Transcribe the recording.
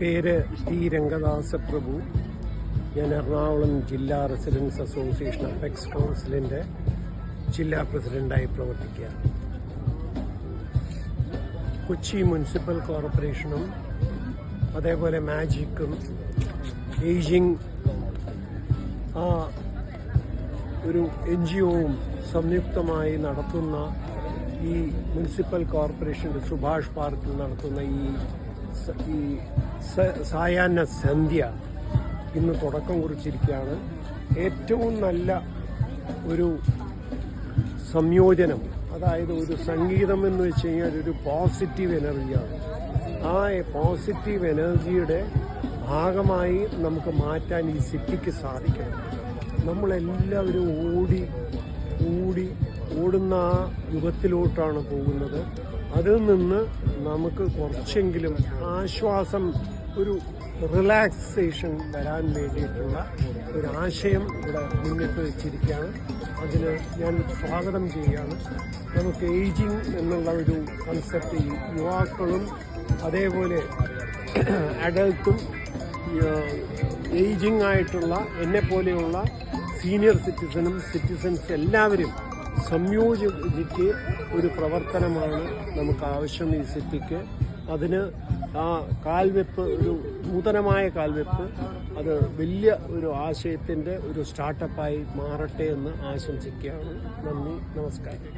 പേര് ടി രംഗദാസ പ്രഭു. ഞാൻ എറണാകുളം ജില്ലാ റെസിഡൻസ് അസോസിയേഷൻ അപെക്സ് കൗൺസിലിൻ്റെ ജില്ലാ പ്രസിഡന്റായി പ്രവർത്തിക്കുകയാണ്. കൊച്ചി മുനിസിപ്പൽ കോർപ്പറേഷനും അതേപോലെ മാജിക്കും ഏജിങ് ഒരു NGOയും സംയുക്തമായി നടത്തുന്ന ഈ മുനിസിപ്പൽ കോർപ്പറേഷൻ്റെ സുഭാഷ് പാർക്കിൽ നടത്തുന്ന ഈ സായാഹ്ന സന്ധ്യ ഇന്ന് തുടക്കം കുറിച്ചിരിക്കുകയാണ്. ഏറ്റവും നല്ല ഒരു സംയോജനം, അതായത് ഒരു സംഗീതം എന്ന് വെച്ച് കഴിഞ്ഞാൽ ഒരു പോസിറ്റീവ് എനർജിയാണ്. ആ പോസിറ്റീവ് എനർജിയുടെ ഭാഗമായി നമുക്ക് മാറ്റാൻ ഈ സിറ്റിക്ക് സാധിക്കണം. നമ്മളെല്ലാവരും ഓടുന്ന ആ യുഗത്തിലോട്ടാണ് പോകുന്നത്. അതിൽ നിന്ന് നമുക്ക് കുറച്ചെങ്കിലും ആശ്വാസം, ഒരു റിലാക്സേഷൻ വരാൻ വേണ്ടിയിട്ടുള്ള ഒരു ആശയം ഇവിടെ മുന്നിട്ട് വെച്ചിരിക്കുകയാണ്. അതിന് ഞാൻ സ്വാഗതം ചെയ്യുകയാണ്. നമുക്ക് ഏജിങ് എന്നുള്ള ഒരു കൺസെപ്റ്റ് ഈ യുവാക്കളും അതേപോലെ അഡൽട്ടും ഏജിങ് ആയിട്ടുള്ള എന്നെപ്പോലെയുള്ള സീനിയർ സിറ്റിസൺസ് എല്ലാവരും സംയോജിച്ച് ഒരു പ്രവർത്തനമാണ് നമുക്ക് ആവശ്യം ഈ സിറ്റിക്ക്. അതിന് ആ കാൽവെപ്പ്, ഒരു നൂതനമായ കാൽവെപ്പ്, അത് വലിയ ഒരു ആശയത്തിൻ്റെ ഒരു സ്റ്റാർട്ടപ്പായി മാറട്ടെ എന്ന് ആശംസിക്കുകയാണ്. നന്ദി, നമസ്കാരം.